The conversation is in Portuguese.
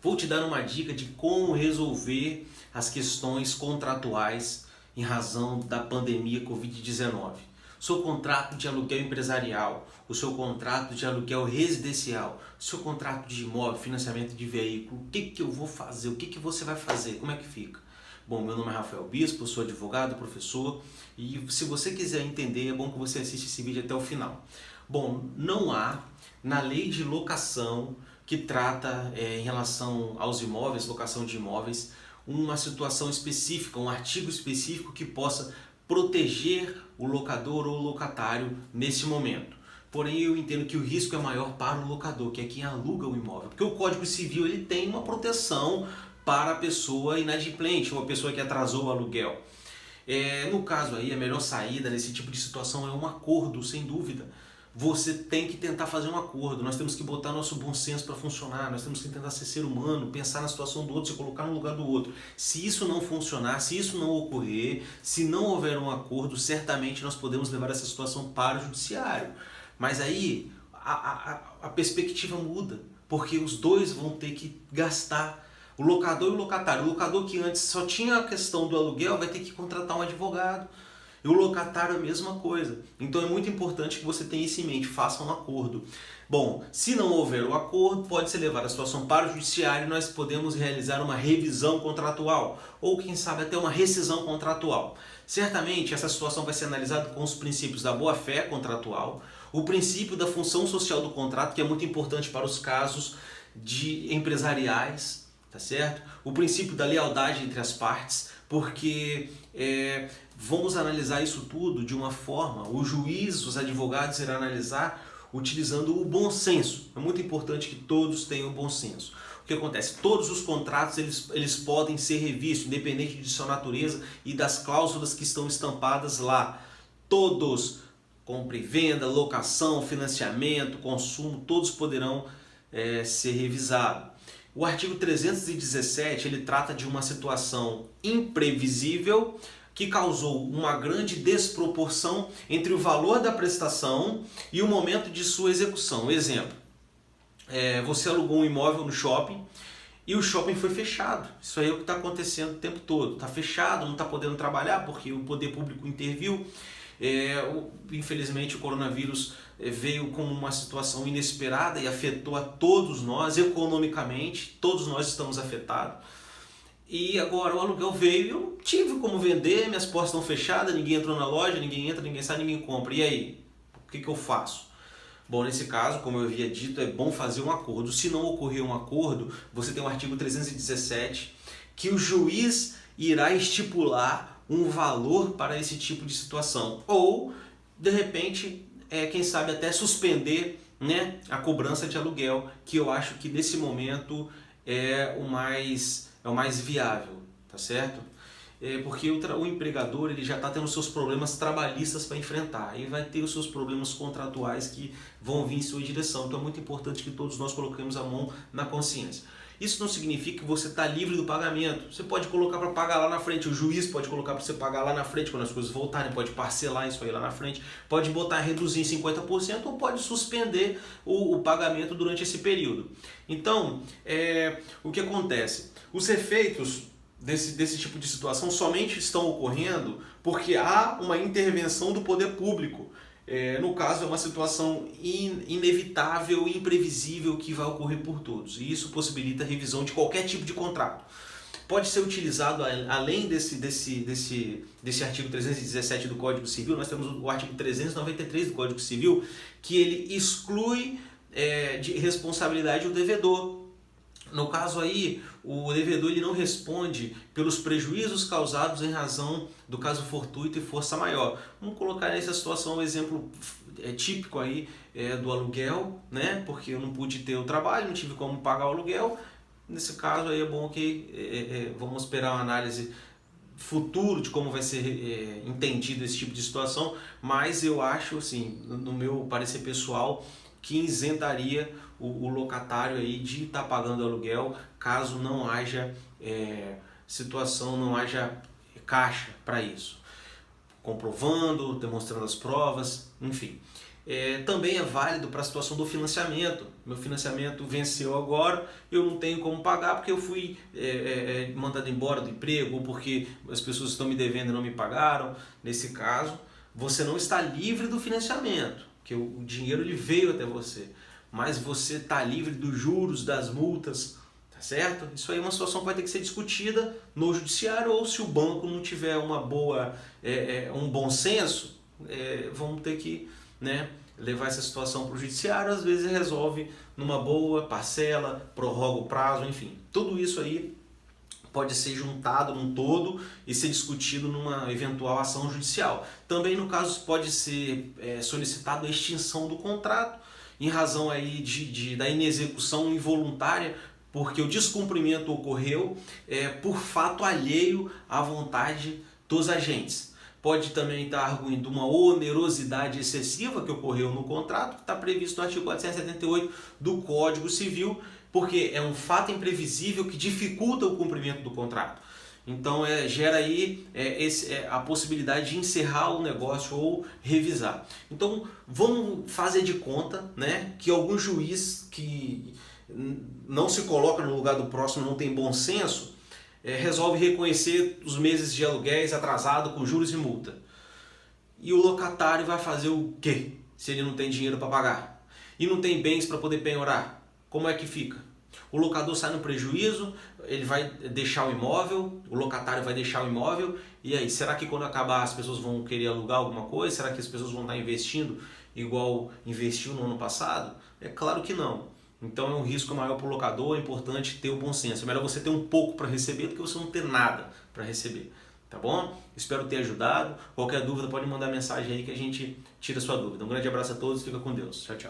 vou te dar uma dica de como resolver as questões contratuais em razão da pandemia Covid-19. Seu contrato de aluguel empresarial, o seu contrato de aluguel residencial, o seu contrato de imóvel, financiamento de veículo, o que eu vou fazer, o que você vai fazer, como é que fica? Bom, meu nome é Rafael Bispo, sou advogado, professor, e se você quiser entender, é bom que você assista esse vídeo até o final. Bom, não há na lei de locação que trata em relação aos imóveis, locação de imóveis, uma situação específica, um artigo específico que possa proteger o locador ou o locatário nesse momento. Porém, eu entendo que o risco é maior para o locador, que é quem aluga o imóvel, porque o Código Civil ele tem uma proteção para a pessoa inadimplente ou a pessoa que atrasou o aluguel. No caso aí, a melhor saída nesse tipo de situação é um acordo, sem dúvida. Você tem que tentar fazer um acordo, nós temos que botar nosso bom senso para funcionar, nós temos que tentar ser humano, pensar na situação do outro, se colocar no lugar do outro. Se isso não funcionar, se isso não ocorrer, se não houver um acordo, certamente nós podemos levar essa situação para o judiciário. Mas aí a perspectiva muda, porque os dois vão ter que gastar. O locador e o locatário. O locador que antes só tinha a questão do aluguel vai ter que contratar um advogado. E o locatário é a mesma coisa. Então é muito importante que você tenha isso em mente, faça um acordo. Bom, se não houver o acordo, pode ser levada a situação para o judiciário e nós podemos realizar uma revisão contratual. Ou quem sabe até uma rescisão contratual. Certamente essa situação vai ser analisada com os princípios da boa-fé contratual, o princípio da função social do contrato, que é muito importante para os casos de empresariais, tá certo? O princípio da lealdade entre as partes, porque vamos analisar isso tudo de uma forma, o juiz, os advogados irão analisar utilizando o bom senso. É muito importante que todos tenham bom senso. O que acontece? Todos os contratos eles podem ser revistos, independente de sua natureza e das cláusulas que estão estampadas lá. Todos, compra e venda, locação, financiamento, consumo, todos poderão ser revisados. O artigo 317 ele trata de uma situação imprevisível que causou uma grande desproporção entre o valor da prestação e o momento de sua execução. Exemplo, você alugou um imóvel no shopping e o shopping foi fechado. Isso aí é o que está acontecendo o tempo todo. Está fechado, não está podendo trabalhar porque o poder público interviu. Infelizmente o coronavírus veio como uma situação inesperada e afetou a todos nós economicamente, todos nós estamos afetados. E agora o aluguel veio e eu não tive como vender, minhas portas estão fechadas, ninguém entrou na loja, ninguém entra, ninguém sai, ninguém compra. E aí? O que eu faço? Bom, nesse caso, como eu havia dito, é bom fazer um acordo. Se não ocorrer um acordo, você tem o artigo 317, que o juiz irá estipular um valor para esse tipo de situação. Ou, de repente, quem sabe até suspender, né, a cobrança de aluguel, que eu acho que nesse momento é o mais viável, tá certo? Porque o empregador ele já está tendo seus problemas trabalhistas para enfrentar e vai ter os seus problemas contratuais que vão vir em sua direção. Então é muito importante que todos nós coloquemos a mão na consciência. Isso não significa que você está livre do pagamento. Você pode colocar para pagar lá na frente, o juiz pode colocar para você pagar lá na frente quando as coisas voltarem, pode parcelar isso aí lá na frente, pode botar reduzir em 50% ou pode suspender o pagamento durante esse período. Então, o que acontece? Os efeitos desse tipo de situação somente estão ocorrendo porque há uma intervenção do poder público. No caso, é uma situação inevitável e imprevisível que vai ocorrer por todos. E isso possibilita a revisão de qualquer tipo de contrato. Pode ser utilizado, além desse artigo 317 do Código Civil, nós temos o artigo 393 do Código Civil, que ele exclui de responsabilidade o devedor. No caso aí, o devedor ele não responde pelos prejuízos causados em razão do caso fortuito e força maior. Vamos colocar nessa situação um exemplo típico aí do aluguel, né? Porque eu não pude ter o trabalho, não tive como pagar o aluguel. Nesse caso aí é bom que vamos esperar uma análise futuro de como vai ser entendido esse tipo de situação, mas eu acho, assim, no meu parecer pessoal, que isentaria o locatário aí de estar pagando aluguel caso não haja situação, não haja caixa para isso. Comprovando, demonstrando as provas, enfim. Também é válido para a situação do financiamento. meu financiamento venceu agora, eu não tenho como pagar porque eu fui mandado embora do emprego ou porque as pessoas estão me devendo e não me pagaram. Nesse caso, você não está livre do financiamento, porque o dinheiro ele veio até você, mas você está livre dos juros, das multas, tá certo? Isso aí é uma situação que vai ter que ser discutida no judiciário, ou se o banco não tiver uma boa, um bom senso, vamos ter que, né, levar essa situação para o judiciário. Às vezes resolve numa boa, parcela, prorroga o prazo, enfim. Tudo isso aí pode ser juntado num todo e ser discutido numa eventual ação judicial. Também no caso pode ser solicitado a extinção do contrato em razão aí da inexecução involuntária, porque o descumprimento ocorreu por fato alheio à vontade dos agentes. Pode também estar arguindo uma onerosidade excessiva que ocorreu no contrato, que está previsto no artigo 478 do Código Civil, porque é um fato imprevisível que dificulta o cumprimento do contrato. Então gera aí a possibilidade de encerrar o negócio ou revisar. Então vamos fazer de conta, né, que algum juiz que não se coloca no lugar do próximo, não tem bom senso, resolve reconhecer os meses de aluguéis atrasado com juros e multa. E o locatário vai fazer o quê se ele não tem dinheiro para pagar? E não tem bens para poder penhorar? Como é que fica? O locador sai no prejuízo, ele vai deixar o imóvel, o locatário vai deixar o imóvel, e aí, será que quando acabar as pessoas vão querer alugar alguma coisa? Será que as pessoas vão estar investindo igual investiu no ano passado? É claro que não. Então é um risco maior para o locador, é importante ter o bom senso. É melhor você ter um pouco para receber do que você não ter nada para receber. Tá bom? Espero ter ajudado. Qualquer dúvida pode mandar mensagem aí que a gente tira a sua dúvida. Um grande abraço a todos, fica com Deus. Tchau, tchau.